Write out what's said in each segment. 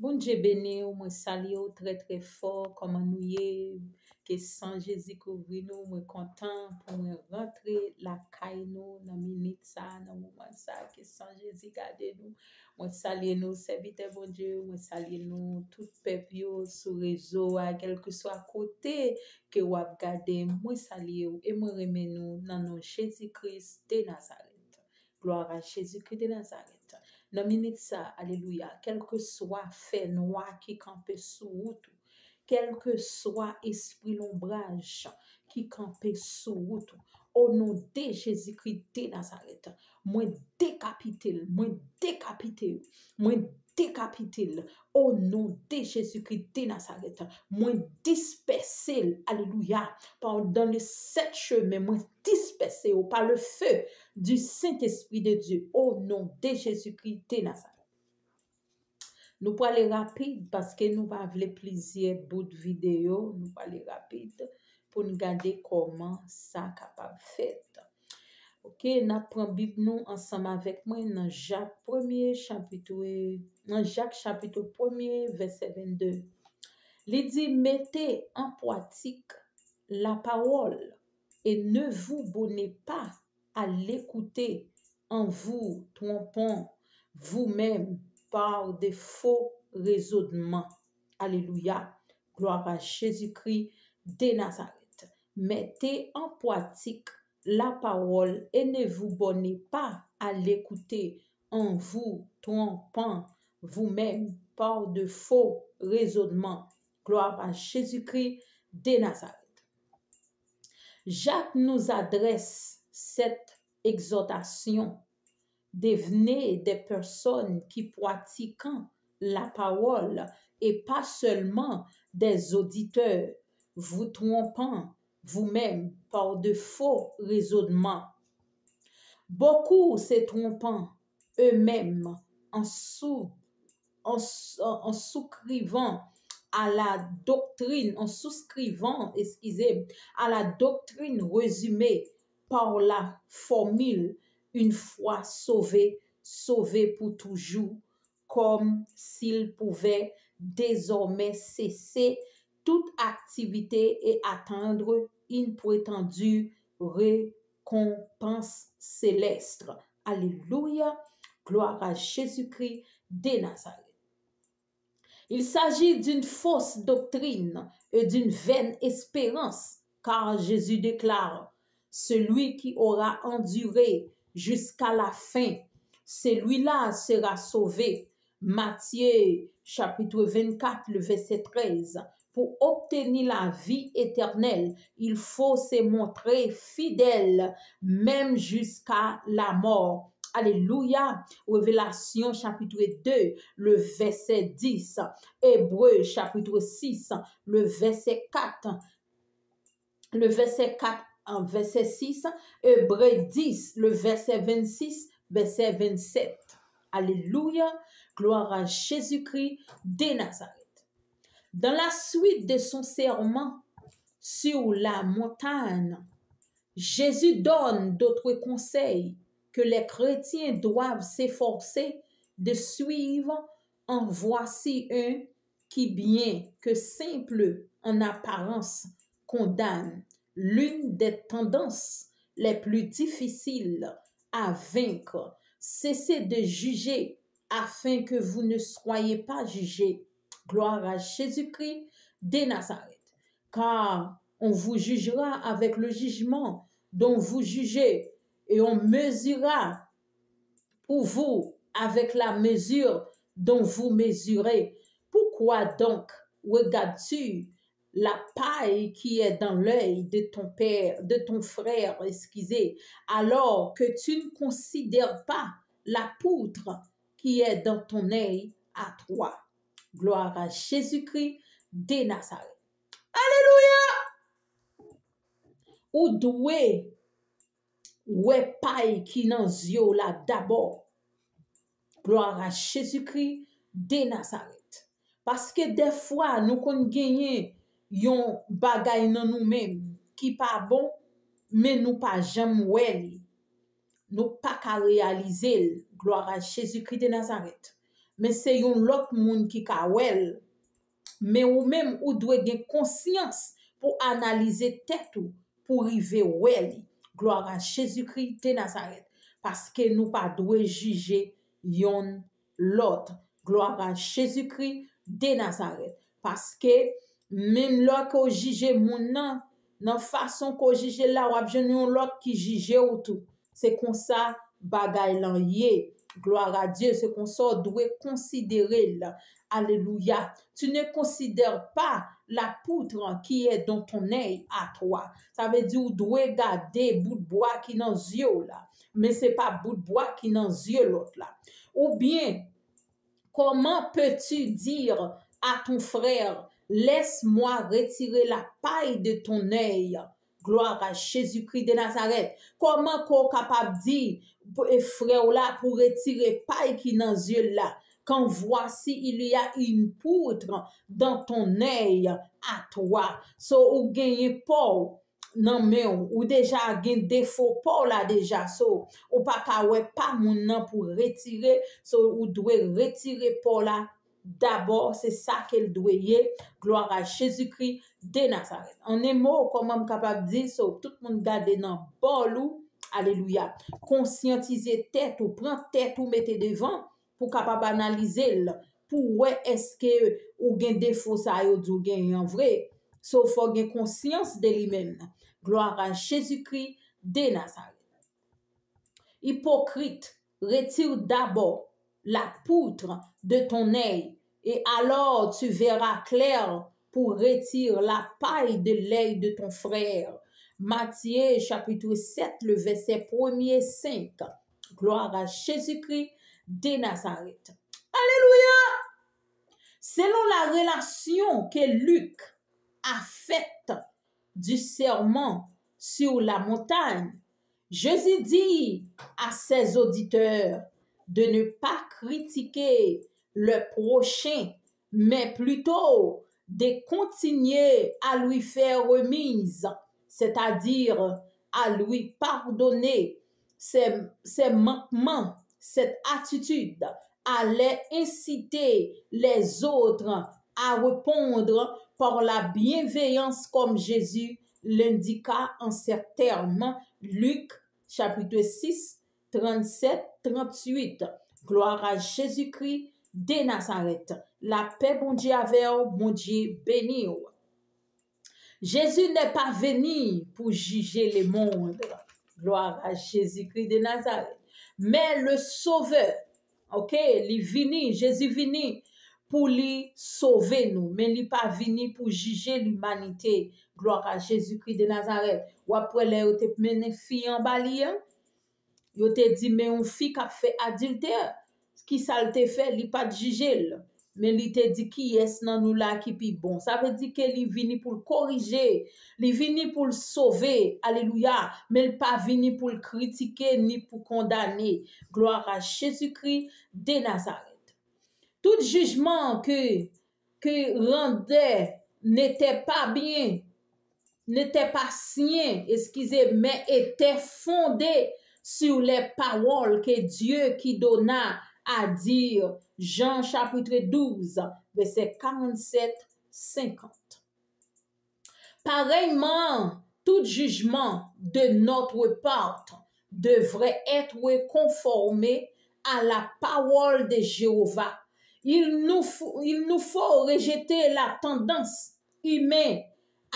Bon Dieu béni, moi salue très très fort, comment nous y est, que sans Jésus couvrir nous, moi content pour nous rentrer la caille nous, dans minute ça, dans moment ça, que sans Jésus garder nous, moi salue nous, serviteur bon Dieu, moi salue nous, tout peuple yo, sur réseau, à quel que soit côté, que ou ap gade, moi salue ou, et moi remet nous, dans nom Jésus-Christ de Nazareth. Gloire à Jésus-Christ de Nazareth. Dans minute ça, alléluia, quel que soit fait noir qui campe sous route, quel que soit esprit l'ombrage qui campe sous route, au nom de Jésus-Christ de Nazareth, moi décapite, moi décapite, au nom de Jésus-Christ de Nazareth, moi disperse, alléluia, dans les 7 chemins, moi disperse par le feu du Saint-Esprit de Dieu, au nom de Jésus-Christ de Nazareth. Nous allons aller rapide parce que nous avons plaisir bout de vidéo, nous allons aller rapide pour nous regarder comment ça capable faire. OK, nous prenons Bible nous ensemble avec moi dans Jacques 1er chapitre chapitre 1er verset 22. Il dit mettez en pratique la parole et ne vous bornez pas à l'écouter en vous trompant vous-même par des faux raisonnements. Alléluia. Gloire à Jésus-Christ de Nazareth. Mettez en pratique la parole et ne vous bornez pas à l'écouter en vous trompant vous-même par de faux raisonnements. Gloire à Jésus-Christ de Nazareth. Jacques nous adresse cette exhortation. Devenez des personnes qui pratiquent la parole et pas seulement des auditeurs, vous trompant vous-même par de faux raisonnements. Beaucoup se trompant eux-mêmes en souscrivant à la doctrine, à la doctrine résumée par la formule une fois sauvé, sauvé pour toujours, comme s'il pouvait désormais cesser toute activité et attendre une prétendue récompense céleste. Alléluia, gloire à Jésus-Christ de Nazareth. Il s'agit d'une fausse doctrine et d'une vaine espérance, car Jésus déclare, celui qui aura enduré jusqu'à la fin, celui-là sera sauvé. Matthieu chapitre 24, le verset 13. Pour obtenir la vie éternelle, il faut se montrer fidèle, même jusqu'à la mort. Alléluia. Révélation chapitre 2, le verset 10. Hébreux chapitre 6, le verset 4. Le verset 4 en verset 6. Hébreux 10, le verset 26, verset 27. Alléluia. Gloire à Jésus-Christ de Nazareth. Dans la suite de son serment sur la montagne, Jésus donne d'autres conseils que les chrétiens doivent s'efforcer de suivre. En voici un qui, bien que simple en apparence, condamne l'une des tendances les plus difficiles à vaincre. Cessez de juger afin que vous ne soyez pas jugés. Gloire à Jésus-Christ de Nazareth. Car on vous jugera avec le jugement dont vous jugez et on mesurera pour vous avec la mesure dont vous mesurez. Pourquoi donc regardes-tu la paille qui est dans l'œil de ton frère, alors que tu ne considères pas la poutre qui est dans ton œil à toi? Gloire à Jésus-Christ de Nazareth. Alléluia! Ou doué, ouais paille qui n'en zio là d'abord. Gloire à Jésus-Christ de Nazareth. Parce que des fois, nous kon gagné yon bagay nan nous-mêmes qui pas bon, mais nous pas jamais well. Nous pas qu'à réaliser. Gloire à Jésus-Christ de Nazareth. mais c'est yon l'autre monde qui ka wel. Mais ou même ou doit gen conscience pour analyser tête ou pour river wel. Gloire à Jésus-Christ de Nazareth. Parce que nous pas doit juger yon l'autre. Gloire à Jésus-Christ de Nazareth. Parce que même là qu'on juge moun nan façon qu'on juge là ou abjen yon l'autre qui juge ou tout. C'est comme ça bagay lan yé. Gloire à Dieu, c'est qu'on ça doit considérer là. Alléluia. Tu ne considères pas la poutre qui est dans ton œil à toi. Ça veut dire que tu dois garder bout de bois qui dans yeux là. Mais c'est pas bout de bois qui dans yeux l'autre là. Ou bien, comment peux-tu dire à ton frère, laisse-moi retirer la paille de ton œil? Gloire à Jésus-Christ de Nazareth. Comment qu'on capable de dire, frère là, pour retirer paille qui dans yeux là? Quand voici il y a une poutre dans ton œil à toi. So ou gagne pas nan men ou déjà gen défaut pas là déjà so ou pas ka ouais pas moun nan pour retirer so ou doit retirer pas là d'abord c'est ça qu'elle doit y. Gloire à Jésus-Christ de Nazareth. En un mot comment capable dire so tout le monde garder dans bolou. Alléluia. Conscientiser tête ou prendre tête ou mettez devant pour capable analyser pour ouais est-ce que ou gen défaut ça yo ou gen en vrai. So faut gen conscience de lui-même. Gloire à Jésus-Christ de Nazareth. Hypocrite, retire d'abord la poutre de ton œil et alors tu verras clair pour retirer la paille de l'œil de ton frère. Matthieu chapitre 7, le verset 1er 5. Gloire à Jésus-Christ de Nazareth. Alléluia! Selon la relation que Luc a faite du sermon sur la montagne, Jésus dit à ses auditeurs de ne pas critiquer le prochain, mais plutôt de continuer à lui faire remise, c'est-à-dire à lui pardonner ses manquements. Cette attitude allait inciter les autres à répondre par la bienveillance comme Jésus l'indiqua en ces termes. Luc chapitre 6, 37-38. Gloire à Jésus-Christ de Nazareth. La paix, bon Dieu, avec vous, bon Dieu, béni. Jésus n'est pas venu pour juger le monde. Gloire à Jésus-Christ de Nazareth. Mais le sauveur, ok, Jésus vini pour lui sauver nous, mais il pas venu pour juger l'humanité. Gloire à Jésus-Christ de Nazareth. Ou après, là, vous te mené fille en bali, vous te dit, mais une fille qui a fait adultère, qui ça te fait, il pas juger, mais il te dit qui est dans nous là qui pi bon. Ça veut dire qu'il vini pour le corriger, il vini pour le sauver, alléluia, mais il pas vini pour le critiquer ni pour condamner. Gloire à Jésus-Christ de Nazareth. Tout jugement que rendait n'était pas bien, n'était pas signé, excusez, mais était fondé sur les paroles que Dieu qui donna à dire. Jean chapitre 12, verset 47-50. Pareillement, tout jugement de notre part devrait être conformé à la parole de Jéhovah. Il nous faut rejeter la tendance humaine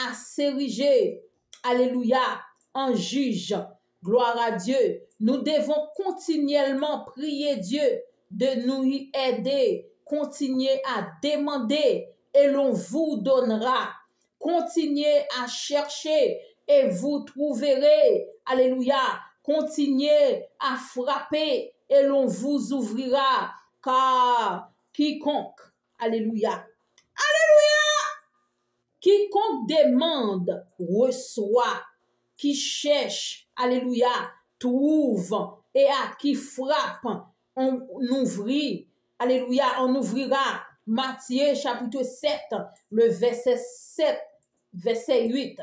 à s'ériger, alléluia, en juge. Gloire à Dieu. Nous devons continuellement prier Dieu de nous y aider. Continuez à demander et l'on vous donnera. Continuez à chercher et vous trouverez. Alléluia. Continuez à frapper et l'on vous ouvrira. Car quiconque, alléluia, alléluia, quiconque demande, reçoit, qui cherche, alléluia, trouve, et à qui frappe, on ouvrit, alléluia, on ouvrira. Matthieu chapitre 7, le verset 7, verset 8.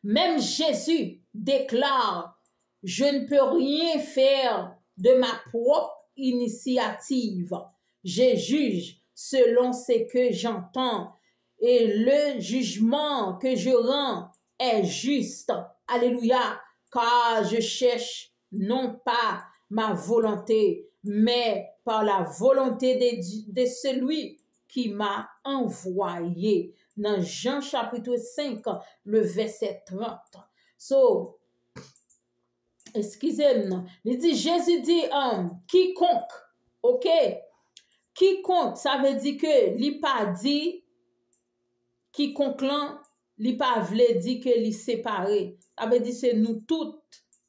Même Jésus déclare, je ne peux rien faire de ma propre initiative. Je juge selon ce que j'entends et le jugement que je rends est juste. Alléluia, car je cherche non pas ma volonté, mais par la volonté de celui qui m'a envoyé. Dans Jean chapitre 5, le verset 30. So, excusez-moi, il dit, Jésus dit, quiconque, ok? Quiconque, ça veut dire que li pas dit, quiconque là, li pas vle dit que li séparé. Ça veut dire c'est nous toutes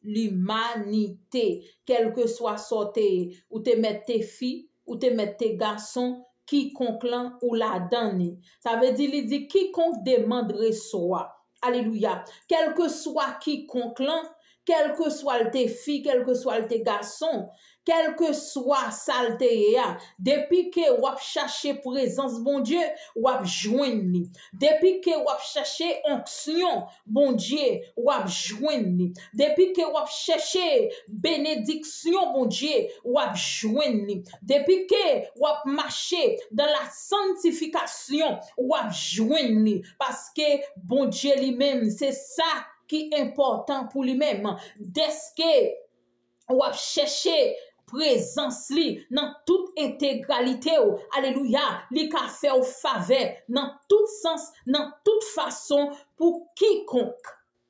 l'humanité, quel que soit sorti, ou te mette tes filles, ou te mette tes garçons, quiconque là ou la donne. Ça veut dire, il dit, quiconque demande reçoit. Alléluia. Quel que soit quiconque là, quel que soit tes filles, quel que soit tes garçons, quel que soit saleté, depuis que ou chercher présence bon Dieu, ou joindre. Depuis que ou chercher onction bon Dieu, ou joindre. Depuis que ou chercher bénédiction bon Dieu, ou joindre. Depuis que ou marcher dans la sanctification, ou joindre. Parce que bon Dieu lui-même, c'est ça qui est important pour lui-même. Dès que ou chercher présence li dans toute intégralité, alléluia, li ka fait au faveur dans tout sens, dans toute façon pour quiconque.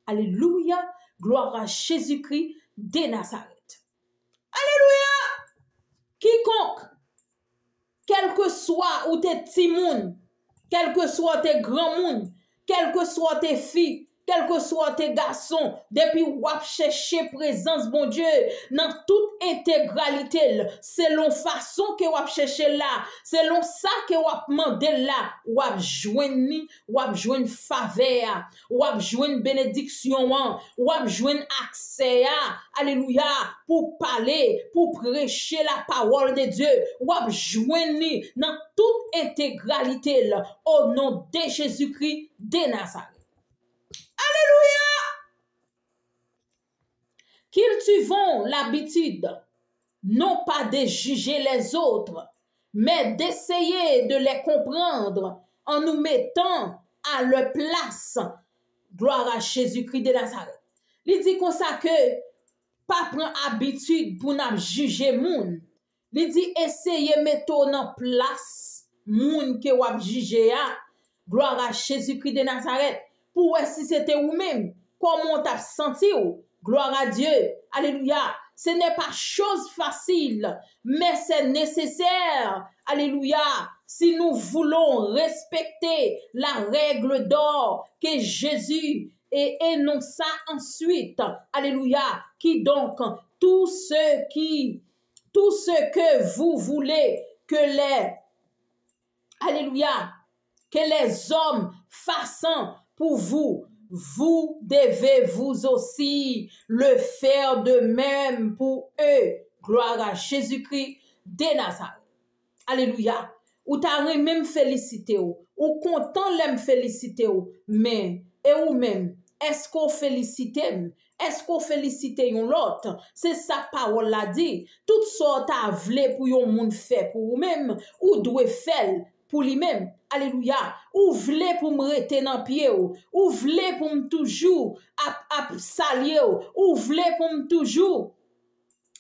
Alléluia, gloire à Jésus-Christ de Nazareth. Alléluia, quiconque, quel que soit ou tes petits moun, quel que soit tes grands moun, quel que soit tes filles, quel que soit tes garçons, depuis wap chercher présence, bon Dieu, dans toute intégralité, selon façon que wap chercher là, selon ça que wap mande là, wap joindre faveur, wap joindre bénédiction, wap joindre accès, alléluia, pour parler, pour prêcher la parole de Dieu, wap joindre dans toute intégralité, au nom de Jésus-Christ de Nazareth. Alléluia! Cultivons l'habitude, non pas de juger les autres, mais d'essayer de les comprendre en nous mettant à leur place. Gloire à Jésus-Christ de Nazareth. Il dit comme ça que pas prendre habitude pour nous juger moun. Il dit essayer mettre en place moun que ou juger. Gloire à Jésus-Christ de Nazareth. Pour si c'était vous-même, comment t'as senti? Gloire à Dieu. Alléluia. Ce n'est pas chose facile, mais c'est nécessaire. Alléluia. Si nous voulons respecter la règle d'or que Jésus énonça ensuite. Alléluia. Qui donc, tout ce que vous voulez que alléluia, que les hommes fassent pour vous, vous devez vous aussi le faire de même pour eux. Gloire à Jésus-Christ de Nazareth. Alléluia. Ou t'as même félicité ou content l'aime féliciter ou, mais et ou même est-ce qu'on félicite? Est-ce qu'on félicite yon l'autre? C'est sa parole l'a dit. Toutes sortes à vle pour yon moun fait pour ou même ou doit faire pour lui-même. Alléluia. Ou vle pour me rete dans pied ou vle pour me toujours à salier ou vle pour me toujours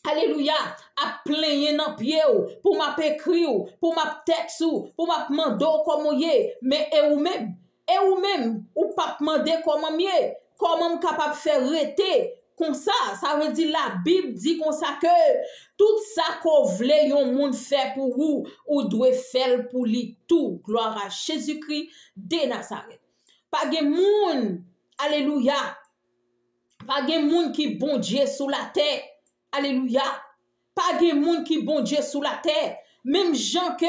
alléluia à plaigner dans pied pour m'a écrire pour m'a texte pour m'a demander comment yé mais et ou même ou pas demander comment mieux comment capable faire rete comme ça veut dire la Bible dit comme ça que tout ça qu'on vle yon moun fait pour vous ou doit faire pour lui tout. Gloire à Jésus-Christ de Nazareth. Pas gen moun alléluia pas gen moun qui bon Dieu sous la terre. Alléluia. Pas gen moun qui bon Dieu sous la terre. Même gens que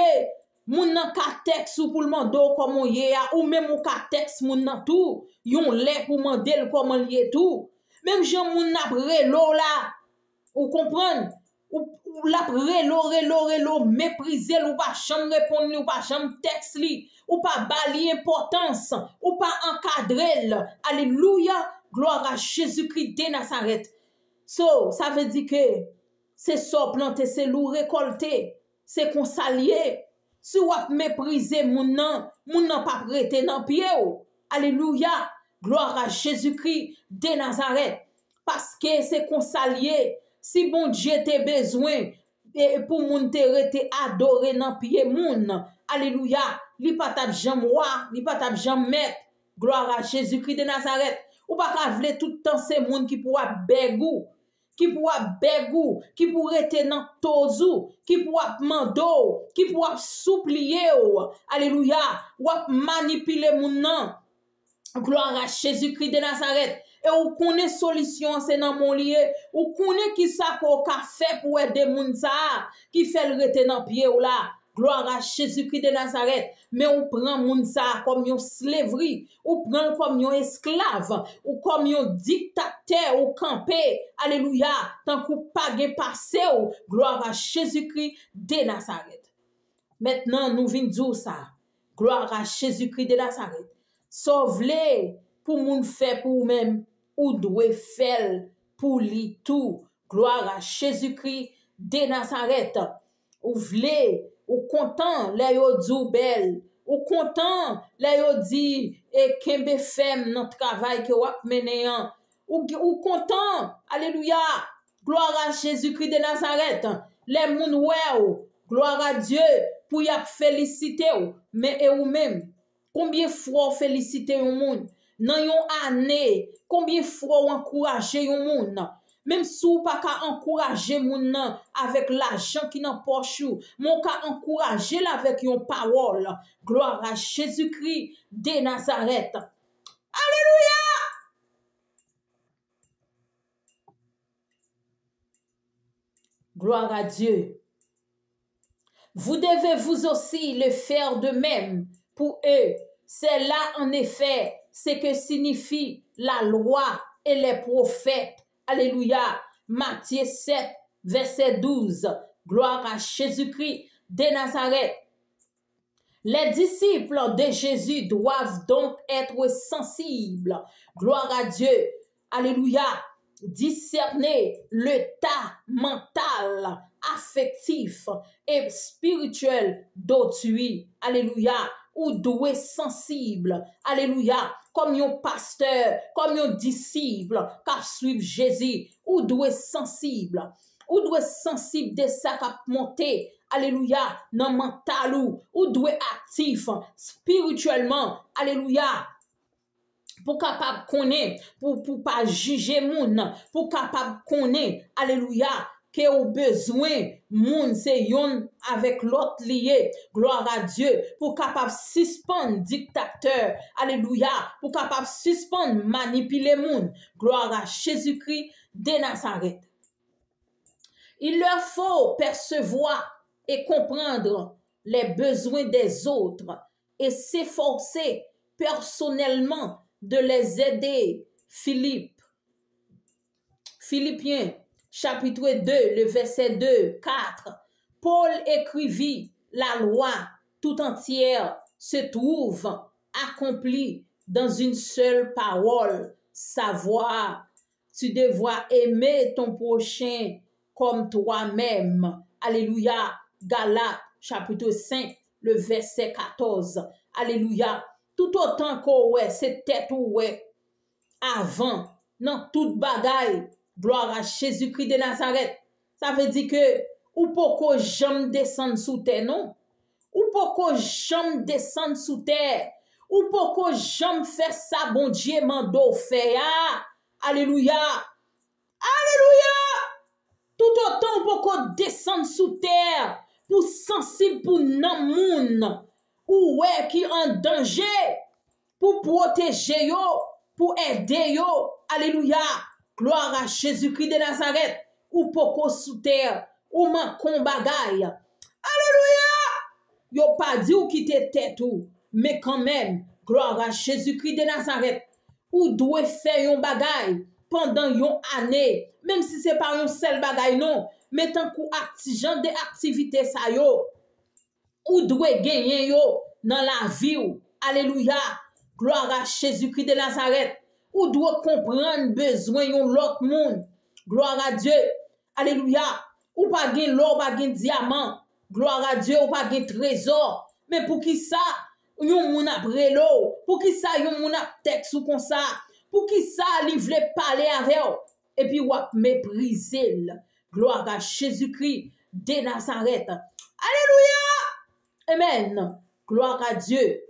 moun nan ka texte ou pour le mando comment yé ou même ou ka texte moun nan tout yon lè pour mandel comment lié tout. Même gens moun n'a relo là. Ou comprendre ou la relo mépriser ou pas jamais répondre ou pas jamais texte li ou pas bali importance ou pas encadrer. Alléluia. Gloire à Jésus-Christ de Nazareth. So, ça veut dire que c'est ça planter, c'est l'ou récolter, c'est qu'on s'allier. Si vous méprisez moun nan pas prêter dans pied ou. Alléluia, gloire à Jésus-Christ de Nazareth. Parce que c'est qu'on s'allier. Si bon Dieu te besoin pour moun te rete adorer dans pied moun. Alléluia, li pa tap jam wa, li pa tap jam met. Gloire à Jésus-Christ de Nazareth. Ou pas ka vle tout le temps c'est moun qui pourra begou. Qui pourra begou, qui pourra être dans tozou, qui pourra mando, qui pourra supplier. Alléluia, ou manipuler moun nan. Gloire à Jésus-Christ de Nazareth. Et ou connaît solution c'est dans mon lieu, ou connaît qui ça qu'on ka fait pour aider moun sa qui fait le rete dans pied ou là. Gloire à Jésus-Christ de Nazareth. Mais on prend moun sa comme yon slaverie, ou prend comme yon esclave, ou comme yon dictateur ou campé. Alléluia. Tant qu'on pas gen passé ou. Gloire à Jésus-Christ de Nazareth. Maintenant, nous venons dire ça. Gloire à Jésus-Christ de Nazareth. Sauve-les pour moun fait pour même, ou doit faire pour lui tout. Gloire à Jésus-Christ de Nazareth. Ou vle, ou content, les yo dou belle, ou content, les yo di, et kembe femme nan travail que wap meneyan, ou content, alléluia, gloire à Jésus-Christ de Nazareth, les moun ou, gloire à Dieu, pour y féliciter ou, mais et ou même, combien fois féliciter un moun, nan yon année, combien fois encourager yon moun, même si vous pas qu'à encourager moun nan avec l'argent qui nan poche ou, mon ka encourager avec yon parole. Gloire à Jésus-Christ de Nazareth. Alléluia! Gloire à Dieu. Vous devez vous aussi le faire de même pour eux. C'est là en effet ce que signifie la loi et les prophètes. Alléluia. Matthieu 7, verset 12. Gloire à Jésus-Christ de Nazareth. Les disciples de Jésus doivent donc être sensibles. Gloire à Dieu. Alléluia. Discerner l'état mental, affectif et spirituel d'autrui. Alléluia. Ou doué sensible. Alléluia. Comme yon pasteur, comme yon disciple, qui suivent Jésus, ou doué sensible. Ou doué sensible de ça qui monté. Alléluia. Dans mental ou doué actif spirituellement. Alléluia. Pour capable connaître, pour pas juger moun, pour capable connaître. Alléluia. Que au besoin moun c'est yon avec l'autre lié. Gloire à Dieu. Pour capable suspendre dictateur. Alléluia. Pour capable suspendre manipuler moun. Gloire à Jésus-Christ de Nazareth. Il leur faut percevoir et comprendre les besoins des autres et s'efforcer personnellement de les aider. Philippiens chapitre 2, le verset 2, 4. Paul écrivit, la loi tout entière se trouve accomplie dans une seule parole, savoir, tu devras aimer ton prochain comme toi-même. Alléluia. Galates chapitre 5, le verset 14. Alléluia. Tout autant qu'on ouais, c'est tête ou ouais, avant, dans toute bagaille. Gloire à Jésus-Christ de Nazareth. Ça veut dire que ou poko jamais descendre sous terre, non? Ou poko jamais descendre sous terre. Ou poko jamais faire ça, bon Dieu, mando fait. Alléluia. Alléluia. Tout autant poko descendre sous terre pour sensible pour nan moun. Ou ouais qui en danger pour protéger yo, pour aider yo. Alléluia. Gloire à Jésus-Christ de Nazareth. Ou poko sous terre. Ou man kon bagay. Alléluia. Yo pas dit ou quitter tête ou. Mais quand même. Gloire à Jésus-Christ de Nazareth. Ou doit faire yon bagay. Pendant yon année. Même si c'est pas yon seul bagay non. Mais tant kou actigeant des activités sa yo. Ou doit gagner yo. Dans la vie ou. Alléluia. Gloire à Jésus-Christ de Nazareth. Ou doit comprendre besoin yon l'autre monde. Gloire à Dieu. Alléluia. ou pas gen l'or, ou pas gen diamant, gloire à Dieu, ou pas gen trésor, mais pour qui ça, yon moun ap relo, pour qui ça, yon moun ap texte ou comme ça, pour qui ça, li vle parler avec ou, et puis ou ap mépriser, gloire à Jésus-Christ de Nazareth. Alléluia! Amen. Gloire à Dieu.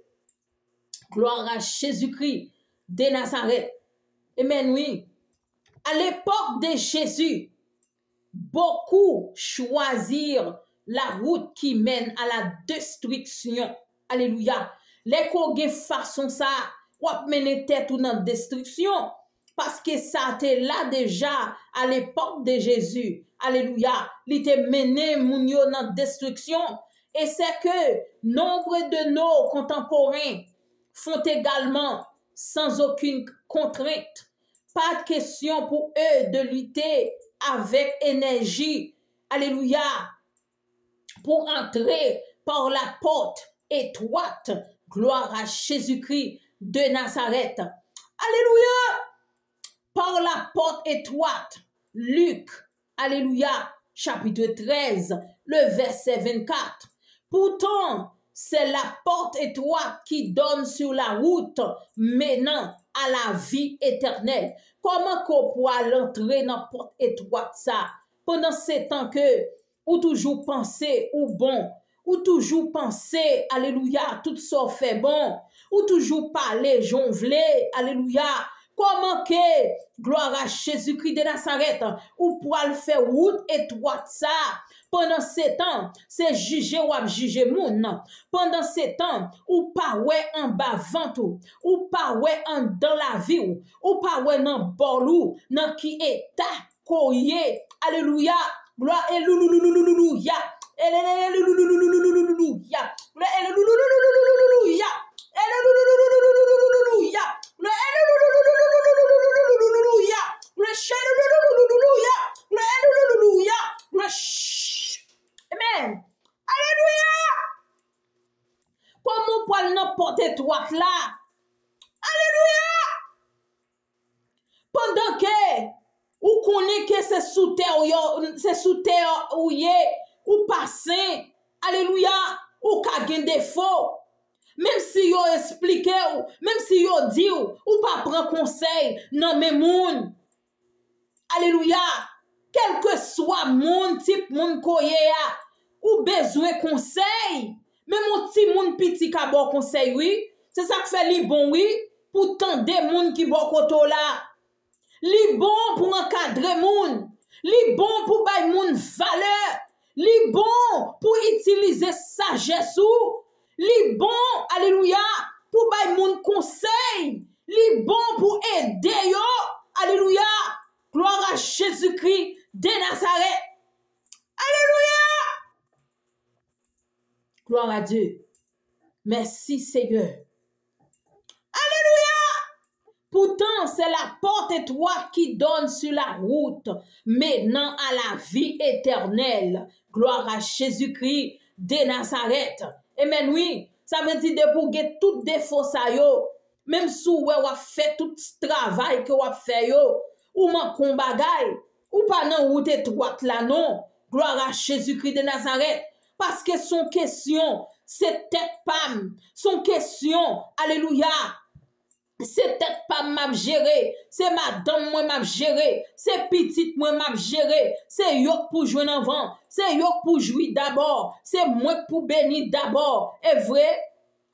Gloire à Jésus-Christ de Nazareth. Amen, oui. À l'époque de Jésus, beaucoup choisirent la route qui mène à la destruction. Alléluia. Les koge façon ça, ou mener tête ou dans destruction. Parce que ça était là déjà à l'époque de Jésus. Alléluia. Il était mené moun yo dans destruction. Et c'est que nombre de nos contemporains font également sans aucune contrainte. Pas de question pour eux de lutter avec énergie. Alléluia. Pour entrer par la porte étroite. Gloire à Jésus-Christ de Nazareth. Alléluia. Par la porte étroite. Luc. Alléluia. Chapitre 13. Le verset 24. Pourtant, c'est la porte étroite qui donne sur la route menant à la vie éternelle. Comment qu'on peut l'entrer dans la porte étroite ça? Pendant ce temps que ou toujours penser ou bon, ou toujours penser, alléluia, tout ça fait bon, ou toujours parler, jonfler, alléluia. Comment que, gloire à Jésus-Christ de Nazareth, ou pour le faire route étroite ça? Pendant ce temps, c'est juger ou juger moun. Pendant ce temps, ou pas ouais en bas ventre, ou pas ouais en dans la vie, ou pas ouais dans bolou, dans qui état koye. Alléluia. Gloire et louloulouloulouloulouya. Alléluia. Amen. Alléluia. Comment pour n'importe étroite là? Alléluia. Pendant que ou connaît que c'est sous terre ou yé ou passé. Alléluia. Ou ka gen défaut. Même si yo explique ou, même si yo dit ou pas prendre conseil non mais moun. Alléluia. Quel que soit moun type moun koye a, ou besoin conseil. Même mon petit moun petit ka bon conseil oui, c'est ça que fait li bon oui, pour tant de moun qui bon koto là. Li bon pour encadrer moun, li bon pour bay moun valeur, li bon pour utiliser sagesse ou, li bon, alléluia, pour bay moun conseil, li bon pour aider yo, alléluia, gloire à Jésus-Christ de Nazareth, alléluia, gloire à Dieu, merci Seigneur. Pourtant, c'est la porte étroite qui donne sur la route, menant à la vie éternelle. Gloire à Jésus-Christ de Nazareth. Amen, oui. Ça veut dire de pour get tout défaut ça yo. Même si ou a fait tout ce travail que ou a fait yo, ou man kon bagay, ou pas nan route étroite là non. Gloire à Jésus-Christ de Nazareth. Parce que son question, c'est tête pam. Son question, alléluia. C'est tête pas m'a géré, c'est madame moi m'a géré, c'est petite moi m'a géré, c'est yok pour jouer en vent, c'est yok pour jouir d'abord, c'est moi pour bénir d'abord. Est vrai?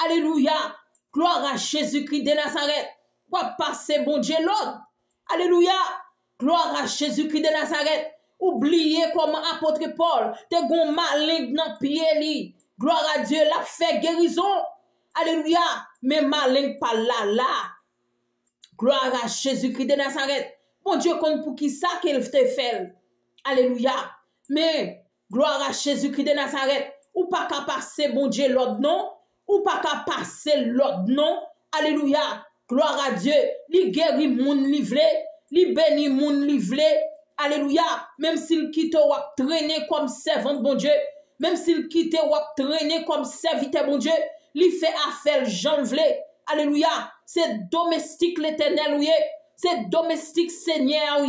Alléluia. Gloire à Jésus-Christ de Nazareth. Quoi passer bon Dieu l'autre? Alléluia. Gloire à Jésus-Christ de Nazareth. Oubliez comment apôtre Paul te gon malin dans pied li. Gloire à Dieu la fait guérison. Alléluia. Mais malin pas là. Gloire à Jésus-Christ de Nazareth. Bon Dieu compte pour qui ça qu'il te fait. Alléluia. Mais gloire à Jésus-Christ de Nazareth. Ou pas qu'à passer bon Dieu l'autre non. Ou pas qu'à passer l'autre non. Alléluia. Gloire à Dieu. Li guérit moun livré. Li béni moun livré. Alléluia. Même s'il quitte ou traîner comme servant bon Dieu. Même s'il quitte ou traîner comme serviteur bon Dieu. Li fait affaire janvelé. Alléluia. C'est domestique l'éternel ou c'est domestique Seigneur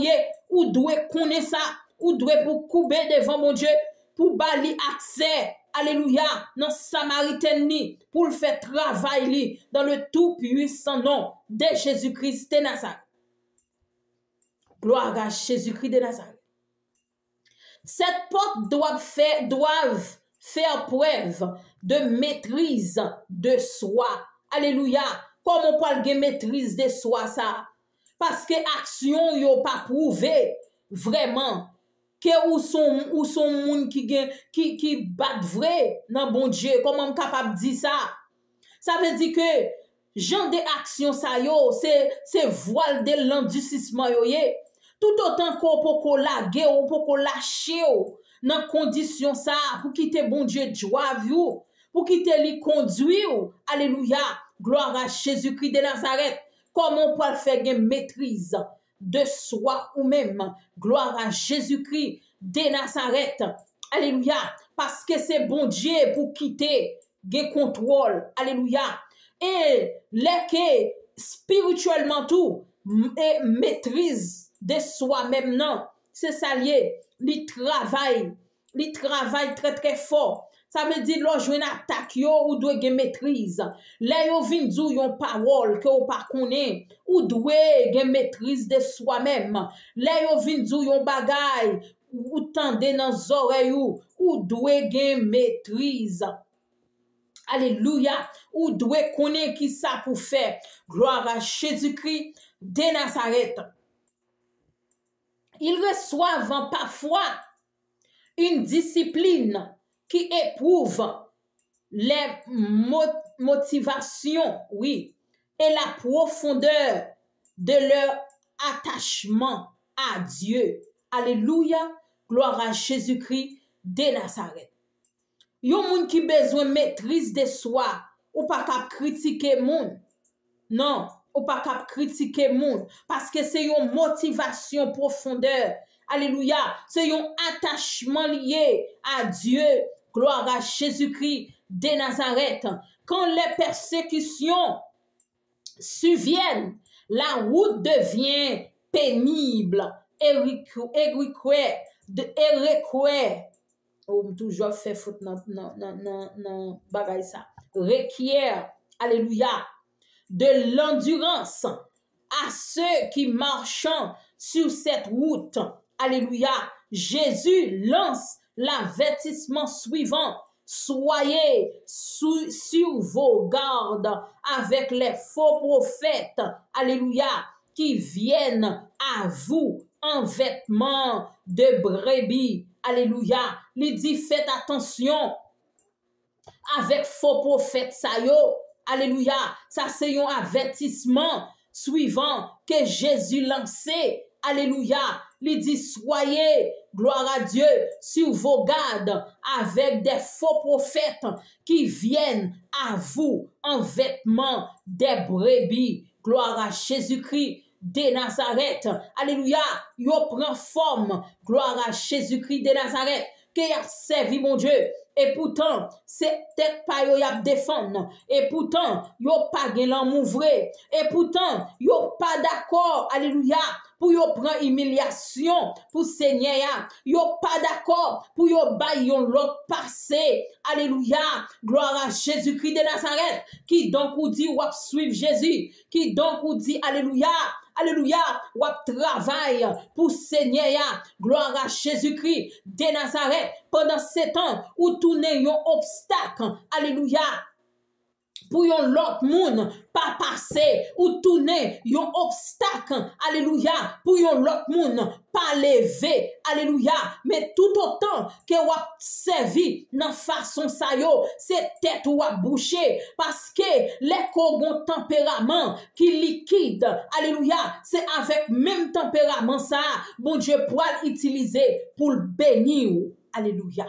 ou doit connaître ça. ou doit pour couper devant mon Dieu, pour bali accès, alléluia, dans Samaritaine ni, pour le faire travail li, dans le tout puissant nom de Jésus-Christ de Nazareth. Gloire à Jésus-Christ de Nazareth. Cette porte doivent faire preuve de maîtrise de soi. Alléluia. Comment on parle de maîtrise de soi ça? Parce que action yo pas prouvé vraiment que ou son monde qui bat vrai dans bon Dieu. Comment on capable de dire ça? Ça veut dire que genre de action ça yo c'est voile de l'endurcissement yo yé. Tout autant qu'on peut laguer ou peut lâcher dans condition ça pour quitter bon Dieu joie pour quitter lui conduire. Alléluia. Gloire à Jésus-Christ de Nazareth. Comment on peut faire une maîtrise de soi ou même. Gloire à Jésus-Christ de Nazareth. Alléluia. Parce que c'est bon Dieu pour quitter le contrôle. Alléluia. Et les que spirituellement tout et maîtrise de soi-même non. C'est ça lié. Il travaille très très fort. Ça veut dire lorsque une attaque yo ou doit gen maîtrise. Là yo vinn dou yon parole que ou pas connaît ou doit gen maîtrise de soi-même. Là yo vinn dou yon bagay ou tande dans oreille ou doit gen maîtrise. Alléluia. Ou doit connaître qui ça pour faire. Gloire à Jésus-Christ de Nazareth. Ils reçoivent parfois une discipline qui éprouve les motivations, oui, et la profondeur de leur attachement à Dieu. Alléluia, gloire à Jésus-Christ de Nazareth. Yon moun qui besoin maîtrise de soi, ou pas cap critiquer moun. Non, ou pas cap critiquer moun, parce que c'est une motivation profondeur. Alléluia, c'est un attachement lié à Dieu. Gloire à Jésus-Christ de Nazareth. Quand les persécutions surviennent, la route devient pénible et toujours fait faute non bagay ça. Requiert, alléluia, de l'endurance à ceux qui marchent sur cette route. Alléluia. Jésus lance l'avertissement suivant. Soyez sur vos gardes avec les faux prophètes. Alléluia. Qui viennent à vous en vêtements de brebis. Alléluia. Il dit faites attention avec faux prophètes ça yo. Alléluia. Ça c'est un avertissement suivant que Jésus lançait. Alléluia. Il dit soyez, gloire à Dieu, sur vos gardes avec des faux prophètes qui viennent à vous en vêtements des brebis. Gloire à Jésus-Christ de Nazareth. Alléluia. Yo prend forme. Gloire à Jésus-Christ de Nazareth. Qui a servi mon Dieu. Et pourtant, c'est tête pas yo y défendre. Et pourtant, yo pas gen l'amour vrai. Et pourtant, yo pas d'accord. Alléluia. Pour yo prendre humiliation pour Seigneur. Yo pas d'accord pour yo bay yon l'autre passé. Alléluia. Gloire à Jésus-Christ de Nazareth. Qui donc ou dit ou suivre Jésus. Qui donc ou dit alléluia. Alléluia, ou travail pour Seigneur, gloire à Jésus-Christ de Nazareth, pendant 7 ans, ou tourner un obstacle, alléluia, pour yon l'autre monde pas passer, ou tourner un obstacle, alléluia, pour yon l'autre monde pas lever, alléluia, mais tout autant que ou servi dans façon ça yo, c'est tête ou boucher, parce que les kogon tempérament qui liquide, alléluia, c'est avec même tempérament ça, bon Dieu pourra l'utiliser pour le bénir, alléluia.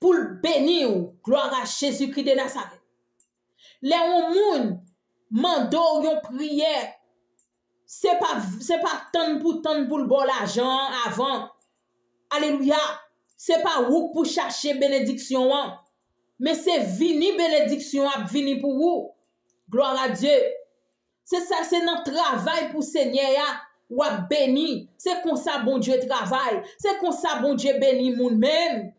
Pour le bénir, gloire à Jésus-Christ de Nazareth. Les moun mando yon prière, c'est pas tant pour le bon l'argent avant. Alléluia. C'est pas ou pour chercher bénédiction, mais c'est vini bénédiction a vini pour vous. Gloire à Dieu. C'est ça, c'est notre travail pour Seigneur. ou a béni. C'est comme ça bon Dieu travaille. C'est comme ça bon Dieu béni moun même.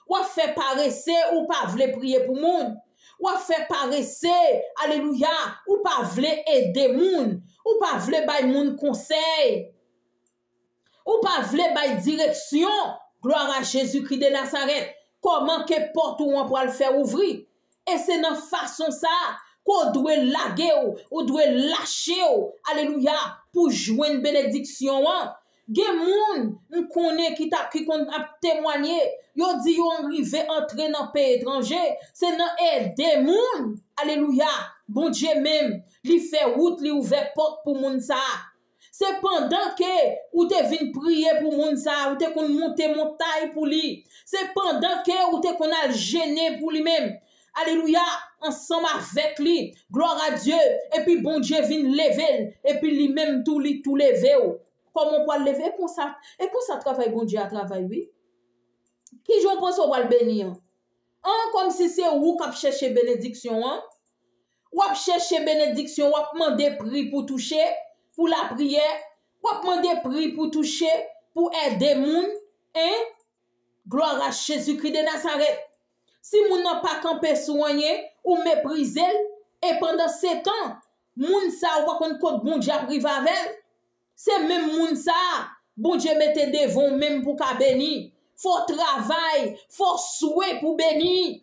Ou a fait paraître ou pas vle prier pour moun. Ou a fait paraître, alléluia, ou pas vle aider moun. Ou pas vle bay moun conseil. Ou pas vle bay direction. Gloire à Jésus-Christ de Nazareth. Comment que porte ou on pour le faire ouvrir. Et c'est dans façon ça qu'on doit laguer ou doit lâcher, alléluia, pour jouer une bénédiction. Gen moun m'konne qui a témoigné, yo dit yo arrivé entrer dans pays étranger, c'est dans aider moun, alléluia. Bon Dieu même, li fait route, li ouvert porte pour moun ça. C'est pendant que ou te vinn prier pour moun ça, ou te kon monter montagne pour lui. C'est pendant que ou te kon al gêner pour lui même. Alléluia, ensemble avec lui, gloire à Dieu, et puis bon Dieu vient lever, et puis lui-même tout lever. Comment on peut lever comme ça? Et comme ça travaille bon Dieu à travailler, oui? Qui j'en pense on va le bénir? Comme si c'est vous qui cherchez bénédiction, hein? Ou chercher bénédiction, ou demander prix pour toucher, pour la prière, ou demander prix pour toucher, pour aider moun, hein? Gloire à Jésus-Christ de Nazareth. Si moun n'a pas campé soigné ou méprisé, et pendant 7 ans, moun sa ou pas kon kote bon Dieu privé avec, c'est même moun sa, bon Dieu mette devant même pour ka béni. Faut travail, faut souhait pour bénir.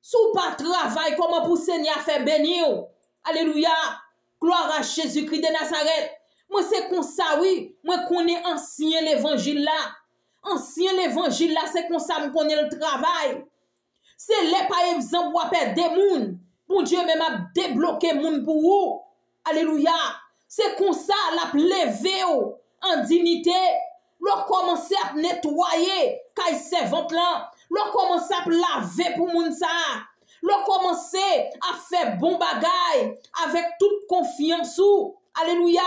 Sou pas travail, comment pour Seigneur faire bénir? Alléluia. Gloire à Jésus-Christ de Nazareth. Moi c'est comme ça, oui. Moi connais ancien l'évangile là. Ancien l'évangile là, c'est comme ça, moi connais le travail. C'est les par exemple pour perdre des moun. Bon Dieu même a débloqué moun pour vous. Alléluia. C'est comme ça la levé en dignité. L'on commence à nettoyer kay servante là. L'on commence à laver pour moun ça. L'on commence à faire bon bagay avec toute confiance ou. Alléluia.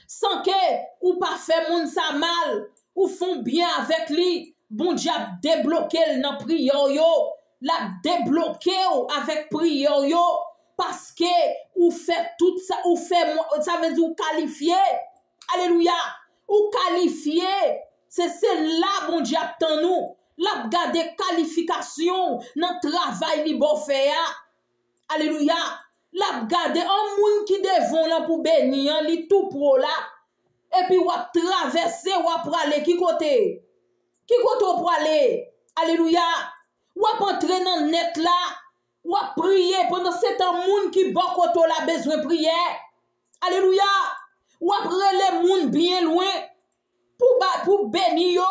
Sans que ou pas faire moun ça mal ou font bien avec lui. Bon Dieu a débloqué dans prière yo, la débloqué avec prière yo parce que ou fait tout ça ou fait ça veut dire ou qualifié. Alléluia. Ou qualifié. C'est là bon Dieu attend nous. La garder qualification dans travail li bon fait. Alléluia. La garder un moun qui devant là pour bénir li tout pro là. Et puis ou traverser ou aller qui côté? Qui côté pour aller? Alléluia. Ou entrer dans net là, ou prier pendant 7 ans moun qui bon côté là besoin prière. Alléluia. Ou les moun bien loin pour bénir yo,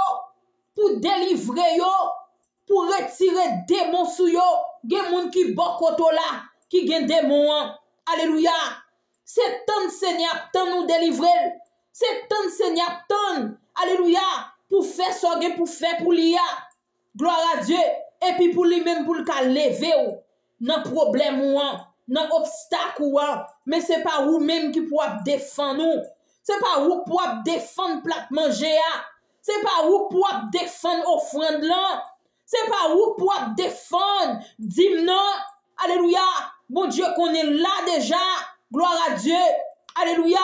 pour délivrer yo, pour retirer démons sou yo. Gen moun qui bon côté là, qui gen démons. Alléluia. C'est tant Seigneur tant nous délivrer. C'est tant Seigneur tant. Alléluia. Pour faire ça, pour faire pour l'IA. Gloire à Dieu. Et puis pour lui-même, pour le cas lever, dans problème ou dans obstacle ou mais c'est pas vous-même qui pourra défendre nous. C'est pas vous pour défendre plat manger. C'est pas vous pour défendre offrande là. C'est pas vous pour défendre dîme. Alléluia. Bon Dieu qu'on est là déjà. Gloire à Dieu. Alléluia.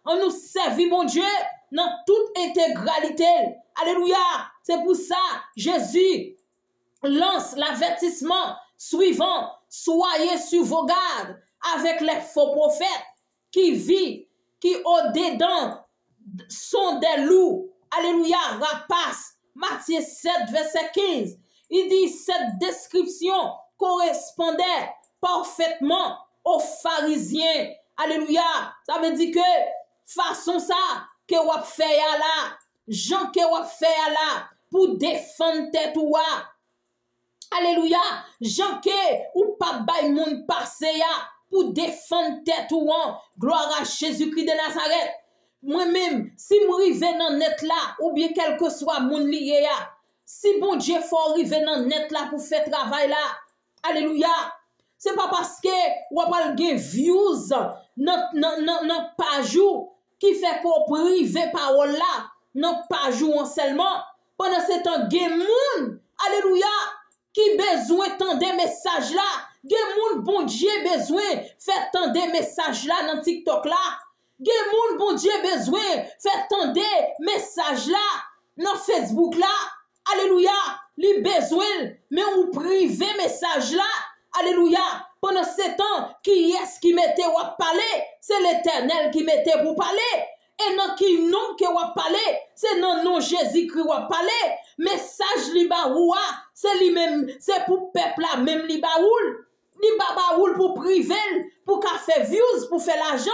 On nous servit, bon Dieu, dans toute intégralité. Alléluia. C'est pour ça, Jésus lance l'avertissement suivant. Soyez sur vos gardes avec les faux prophètes qui au-dedans sont des loups. Alléluia. Rapaces. Matthieu 7, verset 15. Il dit, cette description correspondait parfaitement aux pharisiens. Alléluia. Ça veut dire que façon ça que vous fait là, Jean que vous fait là pour défendre tête ou alléluia, Jean que ou pas bay moun passé pour défendre tête ou gloire à Jésus-Christ de Nazareth. Moi-même, si je rive dans net là ou bien quel que soit moun lié si bon Dieu faut arriver dans net là pour faire travail là. Alléluia. C'est pas parce que ou pas gen views non page qui fait qu'on prive parole là non page seulement pendant ce temps gen moun alléluia qui besoin tant des messages là gen moun bon Dieu besoin faire tant des messages là dans TikTok là Gen moun bon Dieu besoin fait tendre message là dans Facebook là. Alléluia, li besoin mais ou privé message là. Alléluia. Pendant ce temps, qui est-ce qui mettait ou parler? C'est l'Éternel qui mettait pour parler. Et non qui non que ou parler, c'est non non Jésus-Christ ou parler. Message li ba oua, c'est lui même, c'est pour peuple là même li ba oul. Li ba baoul pour privé, pour qu'a faire views, pour faire l'argent.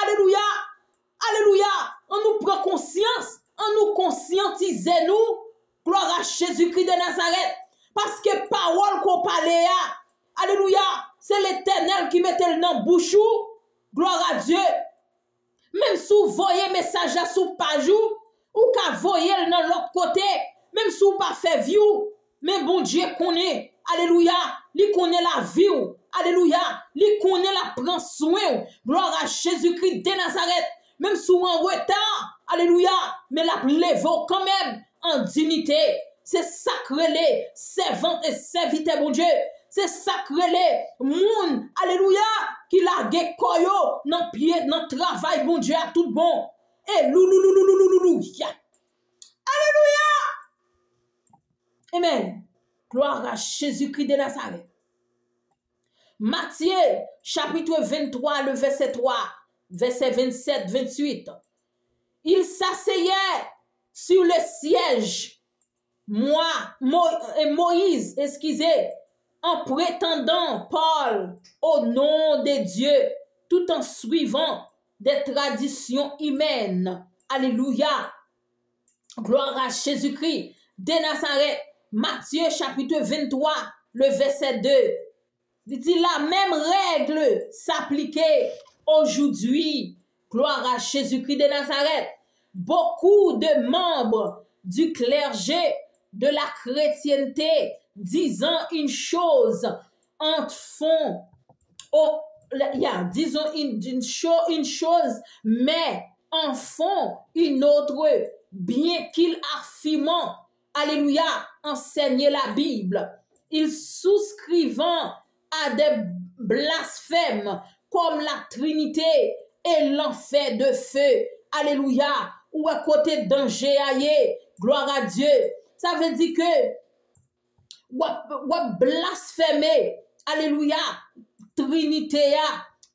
Alléluia. Alléluia. On nous prend conscience, on nous conscientise nous. Gloire à Jésus-Christ de Nazareth. Parce que parole qu'on parlait, alléluia, c'est l'Éternel qui mettait le nom bouchou. Gloire à Dieu. Même si vous voyez message là sous page ou qu'à voyer dans l'autre côté, même si vous pas fait view, mais bon Dieu connaît. Alléluia, lui connaît la vie. Alléluia, lui connaît la prend soin. Gloire à Jésus-Christ de Nazareth. Même si vous en retard, alléluia, mais la lève quand même en dignité. C'est sacré les servantes et serviteurs, bon Dieu. C'est sacré les moun, alléluia, qui la koyo dans pied, dans travail, bon Dieu, à tout bon. Et loulouloulouloulouloulouya. Alléluia. Amen. Gloire à Jésus-Christ de Nazareth. Matthieu, chapitre 23, le verset 3, verset 27, 28. Il s'asseyait sur le siège, Moïse, excusez, en prétendant Paul au nom de Dieu, tout en suivant des traditions humaines. Alléluia. Gloire à Jésus-Christ de Nazareth. Matthieu chapitre 23, le verset 2. Il dit la même règle s'appliquait aujourd'hui. Gloire à Jésus-Christ de Nazareth. Beaucoup de membres du clergé de la chrétienté disant une chose en font, disons une chose, mais en font une autre, bien qu'ils affirment, alléluia, enseigner la Bible. Ils souscrivant à des blasphèmes comme la Trinité et l'enfer de feu, alléluia, ou à côté danger aillé, gloire à Dieu. Ça veut dire que ou blasphémer, alléluia, Trinité,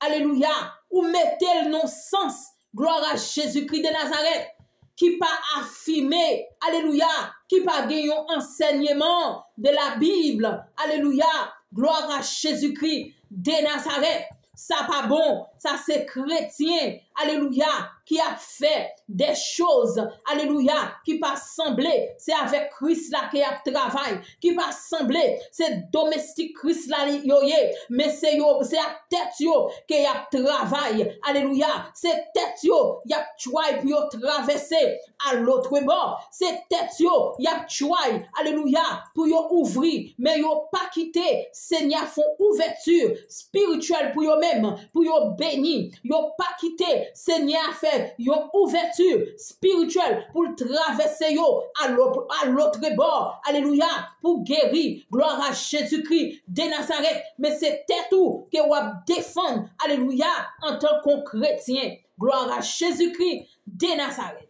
alléluia, ou mettez le non-sens, gloire à Jésus-Christ de Nazareth, qui pas affirmé, alléluia, qui pas gagné enseignement de la Bible, alléluia, gloire à Jésus-Christ de Nazareth. Ça pas bon, ça c'est chrétien, alléluia, qui a fait des choses, alléluia, qui pas semblé, c'est avec Christ là qui a travaillé, qui pas semblé, c'est domestique Christ là yoye, mais c'est à tête yo qui a travaillé, alléluia, c'est tête yo, y a choix pour traverser à l'autre bord, c'est tête yo, y a choix, alléluia, pour yo ouvrir, mais yo pas quitter, Seigneur font ouverture spirituelle pour yo même, pour yo béni, yo pas quitter, Seigneur fait yon ouverture spirituelle pour traverser yo à l'autre bord, alléluia, pour guérir, gloire à Jésus-Christ de Nazareth, mais c'est tout que vous défendre, alléluia, en tant que chrétien, gloire à Jésus-Christ de Nazareth.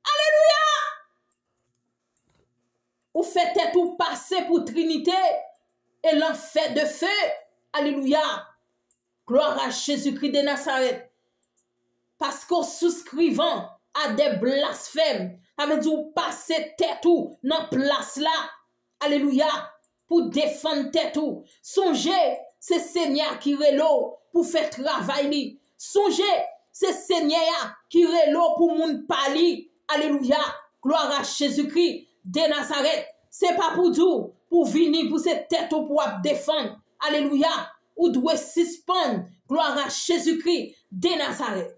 Alléluia. Vous faites tout passer pour Trinité et l'enfer de feu, alléluia, gloire à Jésus-Christ de Nazareth. Parce qu'en souscrivant à des blasphèmes, ça veut dire passer tête ou dans place là, alléluia, pour défendre tête ou. Songez, c'est Seigneur qui relo pour faire travail. Songez, c'est Seigneur qui relo pour moun pali, alléluia, gloire à Jésus-Christ de Nazareth. C'est pas pour tout, pour venir pour cette tête ou pour défendre, alléluia, ou doit suspendre, gloire à Jésus-Christ de Nazareth.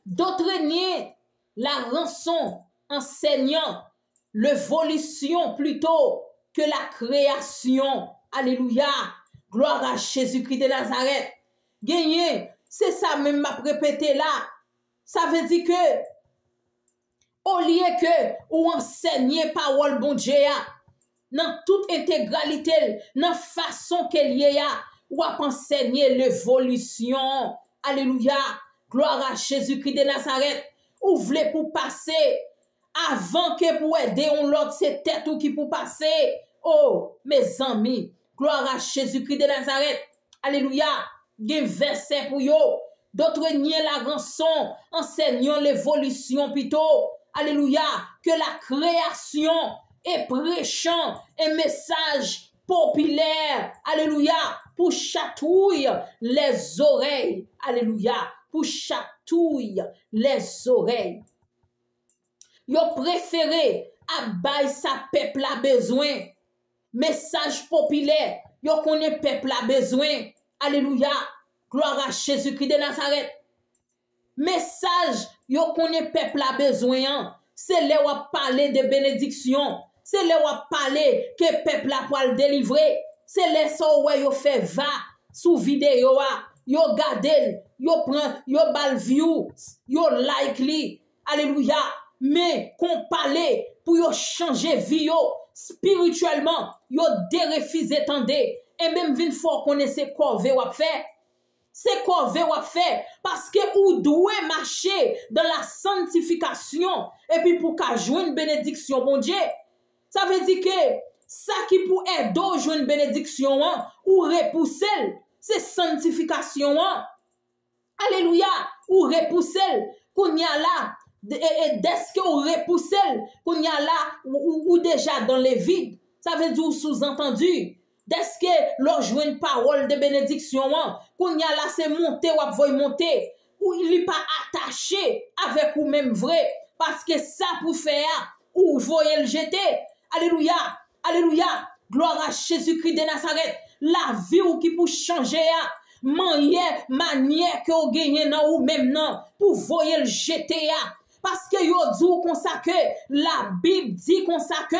D'autres nient la rançon enseignant l'évolution plutôt que la création. Alléluia. Gloire à Jésus-Christ de Nazareth. Gagné, c'est ça même m'a répété là. Ça veut dire que au lieu que ou enseigner parole bon Dieu dans toute intégralité, dans façon qu'elle y a, ou enseigner l'évolution. Alléluia. Gloire à Jésus-Christ de Nazareth. Ou voulez pour passer avant que pour aider on l'autre, c'est tête ou qui pour passer. Oh, mes amis. Gloire à Jésus-Christ de Nazareth. Alléluia. Gen verset pour yo. D'autres nient la rançon, enseignant l'évolution plutôt. Alléluia. Que la création est prêchant un message populaire. Alléluia. Pour chatouiller les oreilles. Alléluia. Pour chatouiller les oreilles. Yo préféré à bail sa peuple a besoin. Message populaire. Yo connaît peuple a besoin. Alléluia. Gloire à Jésus-Christ de Nazareth. Message, yo connaît peuple a besoin. C'est là où parler de bénédiction. C'est là où parler que peuple a pour le délivrer. C'est là où yo fait va sous vidéo. Yo gade, yo prend, yo bal view, yo like li. Alléluia. Mais qu'on parle pour yo changer vie yo spirituellement, yo dérefiser tendez. Et même vin fort connaissez corve ou faire. C'est corve ou faire parce que ou doit marcher dans la sanctification et puis pour qu'a joindre bénédiction bon Dieu. Ça veut dire que ça qui pour aider joindre bénédiction ou repousser c'est sanctification. Alléluia, ou repousser qu'on y a là et dès que ou repousser qu'on y a là ou déjà dans les vides. Ça veut dire sous-entendu. Dès que l'on joue une parole de bénédiction, qu'on y a là, c'est monter ou voy monter, ou il n'est pas attaché avec ou même vrai, parce que ça pour faire, ou voyez le jeter. Alléluia, alléluia, gloire à Jésus-Christ de Nazareth, la vie ou qui pour changer, manière que vous gagnez nan ou même non, pour voyez le jeter. Parce que yo dit comme ça que la Bible dit comme ça que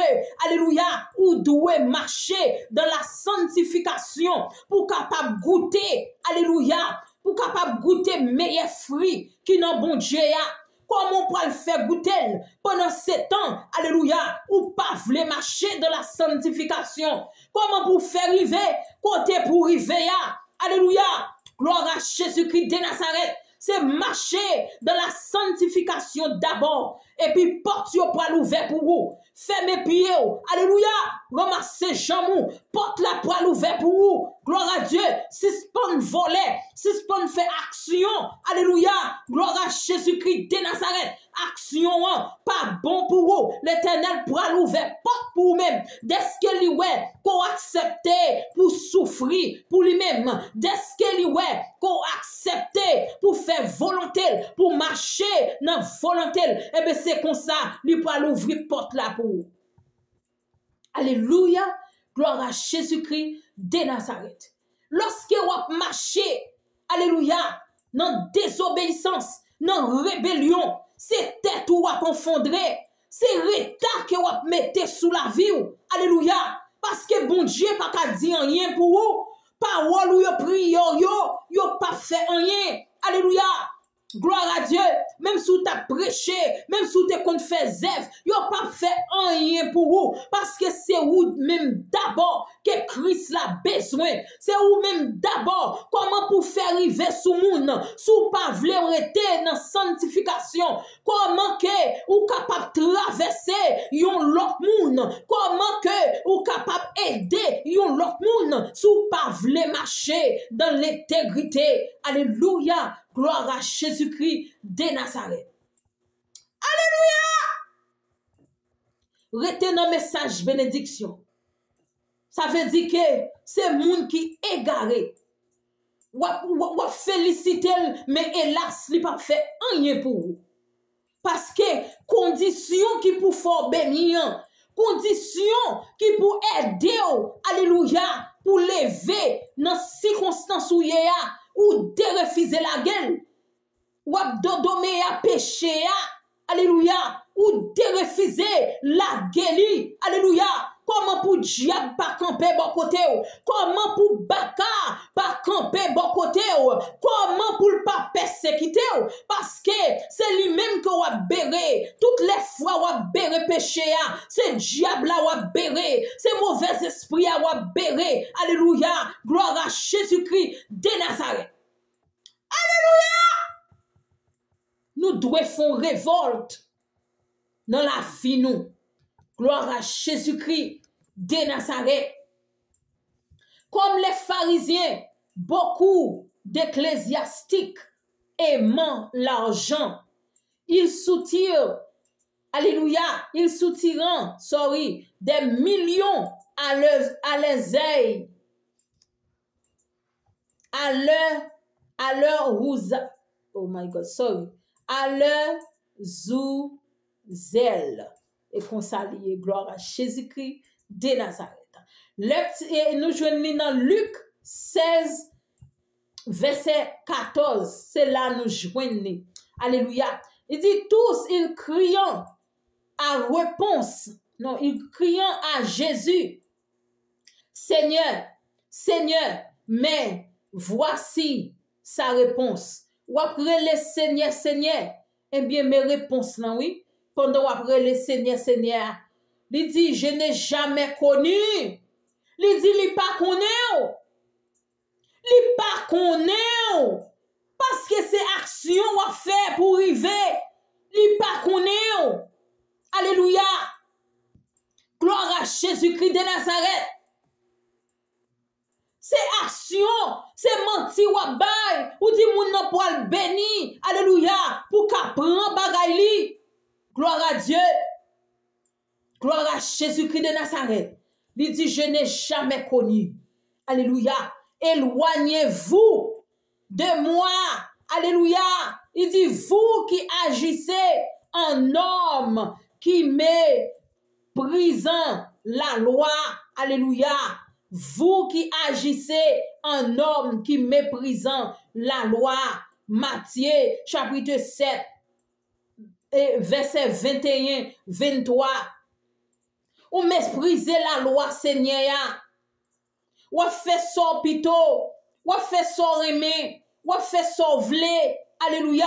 alléluia ou doit marcher dans la sanctification pour capable goûter alléluia pour capable goûter meilleur fruit qui dans bon Dieu. Comment on peut le faire goûter pendant 7 ans alléluia ou pas vle marcher dans la sanctification? Comment pour faire arriver côté pour arriver alléluia gloire à Jésus-Christ de Nazareth. C'est marcher dans la sanctification d'abord. Et puis, porte yo poil ouvert pour vous. Fermez pied. Alléluia. Ramassez jambes. Porte la poil ouvert pour vous. Gloire à Dieu. Suspend voler. Suspend fait action. Alléluia. Gloire à Jésus-Christ de Nazareth. Action, pas bon pour vous. L'éternel poil ouvert. Porte pour vous-même. Dès que lui ouais, qu'on accepte pour souffrir pour lui-même. Dès que lui ouais, qu'on accepte pour faire volonté, pour marcher dans volonté. Et bien c'est comme ça, lui poil ouvrir porte là pour vous. Alléluia. Gloire à Jésus-Christ de Nazareth. Lorsque vous marchez, alléluia, dans désobéissance, dans rébellion, c'est tête ou vous confondrez, c'est retard que vous mettez sous la vie. Alléluia. Parce que bon Dieu pas qu'à dire rien pour vous. Parole ou yo priyo yo pas fait rien. Alléluia. Gloire à Dieu. Même si tu as prêché, même si tu as fait zèf, yo pas fait rien pour vous. Parce que c'est vous même d'abord que Christ a besoin. C'est vous même d'abord comment pour faire arriver sous monde, sous pas vle rester dans sanctification. Comment que ou capable traverser yon l'autre monde. Comment que ou capable aider yon l'autre monde sous pas vle marcher dans l'intégrité. Alléluia. Gloire à Jésus-Christ de Nazareth. Alléluia. Retenez un message bénédiction. Ça veut dire que c'est monde qui égaré. Ou féliciter, mais hélas, il n'a pas fait rien pour vous. Parce que condition qui pour faire bénir, condition qui pour aider, alléluia, pour lever dans circonstances où il y a, ou de refuser la gueule, ou abdomer à péché, alléluia, ou de refuser la gueule, alléluia. Comment pour diable pas camper bon côté, comment pour baka pas camper bon côté, comment pour pas persécuter, parce que c'est lui-même que va bérer toutes les fois va bérer péché, c'est diable là va bérer, c'est mauvais esprit va bérer, alléluia, gloire à Jésus-Christ de Nazareth. Nous devons faire révolte dans la vie nous. Gloire à Jésus-Christ de Nazareth. Comme les pharisiens, beaucoup d'ecclésiastiques aimant l'argent, ils soutirent, alléluia, ils soutirent, des millions à leurs ailes, à leur oh my God, à leur zèle. Et qu'on s'allie, gloire à Jésus-Christ de Nazareth. Nous joignons dans Luc 16, verset 14. C'est là nous joignons. Alléluia. Il dit tous, ils criant à réponse. Non, ils criant à Jésus. Seigneur, Seigneur, mais voici sa réponse. Ou après le Seigneur, Seigneur. Eh bien, mes réponses, non, oui. Pendant après le Seigneur, Seigneur. Il dit, je n'ai jamais connu. Il dit, il pas connaît. Il pas connaît. Parce que c'est action à faire pour arriver. Il pas connaît. Alléluia. Gloire à Jésus-Christ de Nazareth. C'est action, c'est menti ou bail, ou dit moun nan poil béni, alléluia, pour qu'a prend bagay li. Gloire à Dieu. Gloire à Jésus-Christ de Nazareth. Il dit, je n'ai jamais connu. Alléluia. Éloignez-vous de moi. Alléluia. Il dit, vous qui agissez en homme qui méprisant la loi. Alléluia. Vous qui agissez en homme qui méprisant la loi. Matthieu chapitre 7 verset 21, 23. Ou méprisez la loi Seigneur. Ou fait son pito. Ou fait son remé. Ou fait son vle. Alléluia.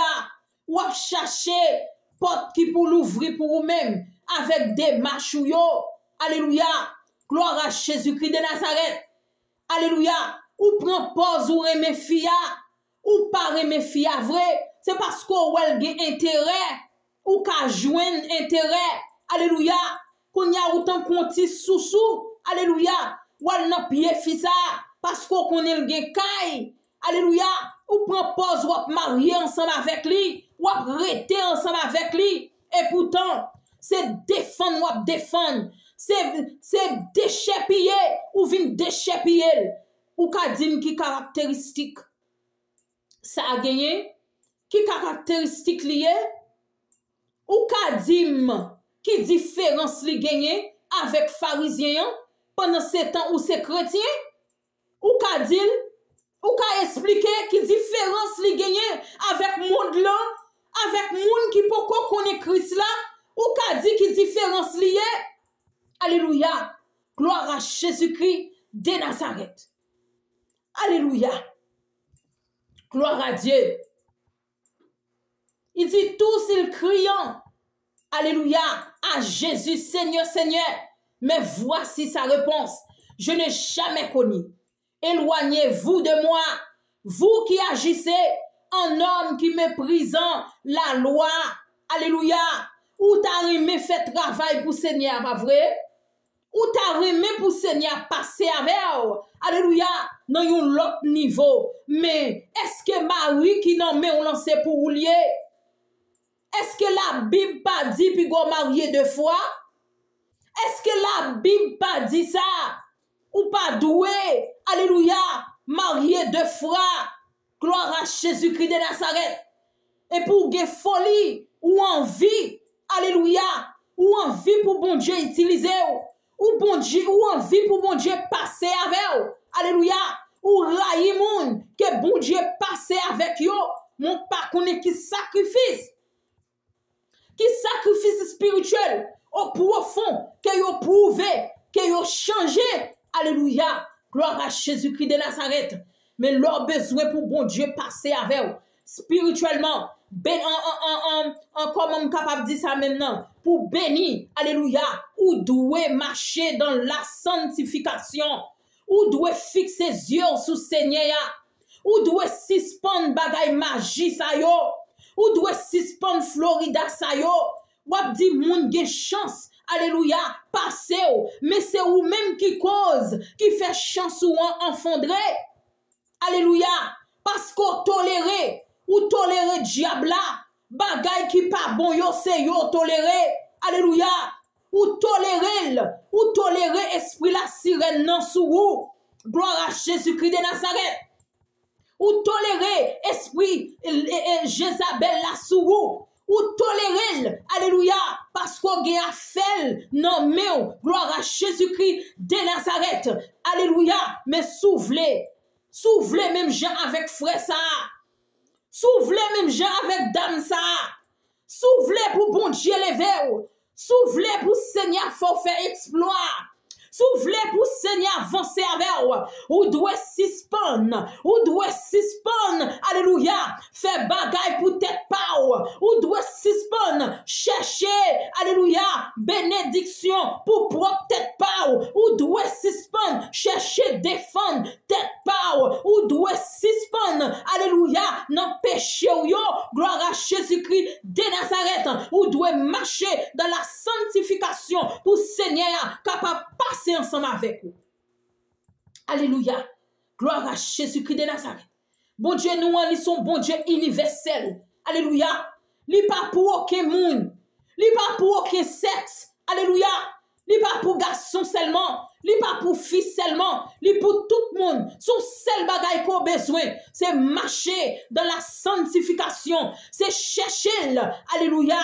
Ou chercher porte qui pour l'ouvrir pour vous-même avec des machouillots. Alléluia. Gloire à Jésus-Christ de Nazareth. Alléluia. Ou prend pause ou remé fia. Ou pas remé fia vrai. C'est parce qu'on a intérêt. Ou qu'a joindre intérêt. Alléluia. Qu'on y a autant konti sous-sous. Alléluia. Ou al nan pied fisa. Parce qu'on connaît le gen kay. Alléluia. Ou prend pause ou ap marié ensemble avec lui. Ou ap rete ensemble avec lui. Et pourtant, c'est défendre ou ap défendre. C'est déchépiller ou vin déchépiller. Ou ka dim ki caractéristique. Ça a gagné. Qui caractéristique lié. Ou ka dim qui différence li gagné avec pharisien pendant ces temps où c'est chrétien. Ou ka dil, ou ka expliquer qui différence li gagné avec monde là, avec monde qui poko connaît Christ là, ou ka dit qui différence lié. Alléluia. Gloire à Jésus-Christ de Nazareth. Alléluia. Gloire à Dieu. Il dit tous ils criant. Alléluia, à Jésus, Seigneur, Seigneur. Mais voici sa réponse. Je n'ai jamais connu. Éloignez-vous de moi, vous qui agissez en homme qui méprisant la loi. Alléluia. Ou t'as aimé fait travail pour Seigneur, pas vrai? Ou t'as aimé pour Seigneur passer avec. Alléluia. Dans un autre niveau. Mais est-ce que Marie qui n'en met on lancé pour vous lier? Est-ce que la Bible pas dit puis go marier deux fois? Est-ce que la Bible pas dit ça? Ou pas doué? Alléluia. Marier deux fois. Gloire à Jésus-Christ de Nazareth. Et pour gagner folie ou envie. Alléluia. Ou envie pour bon Dieu utiliser. Ou bon Dieu, ou envie pour bon Dieu passer avec. Alléluia. Ou raï moun que bon Dieu passer avec yo. Mon pas connaît qui sacrifice. Qui sacrifice spirituel au profond, que yo prouvé, que yo changé. Alléluia. Gloire à Jésus-Christ de Nazareth. Mais leur besoin pour bon Dieu passer avec eux. Spirituellement, comment on est capable de dire ça maintenant? Pour bénir, alléluia, ou doit marcher dans la sanctification, ou doit fixer les yeux sur Seigneur, Ou doit suspendre bagay magie sa yo. Ou doit suspendre Florida sa yo. Wap di moun gen chance. Alléluia, passe ou. Mais c'est ou même qui cause, qui fait chance ou enfondrer. Alléluia, parce qu'on tolère, ou tolère diable là. Bagay qui pas bon yo, c'est yo toléré. Alléluia, ou toléré esprit la sirène non sous vous. Gloire à Jésus-Christ de Nazareth. Ou toléré esprit Jézabel la sous vous. Ou toléré, alléluia, parce qu'on a fait, non, mais gloire à Jésus-Christ de Nazareth, alléluia, mais soufflez même gens avec frère ça, soufflez même gens avec dame ça, soufflez pour bon Dieu lever, soufflez pour Seigneur faut faire exploit. Soufflez pour Seigneur avancer avec ou doit suspendre, alléluia, faire bagaille pour tête pas, ou doit suspendre, chercher, alléluia, bénédiction pour propre tête pas, ou doit suspendre, chercher, défendre tête pas, ou doit suspendre, alléluia, non péché yo, gloire à Jésus-Christ de Nazareth, ou doit marcher dans la sanctification pour Seigneur capable passer ensemble avec vous. Alléluia. Gloire à Jésus-Christ de Nazareth. Bon Dieu, nous, nous sommes bon Dieu universel. Alléluia. Li pas pour aucun monde. Li pas pour aucun sexe. Alléluia. Li pas pour garçon seulement. Li pas pour fille seulement. Li pour tout le monde. Son seul bagay qu'on besoin, c'est marcher dans la sanctification. C'est chercher, alléluia,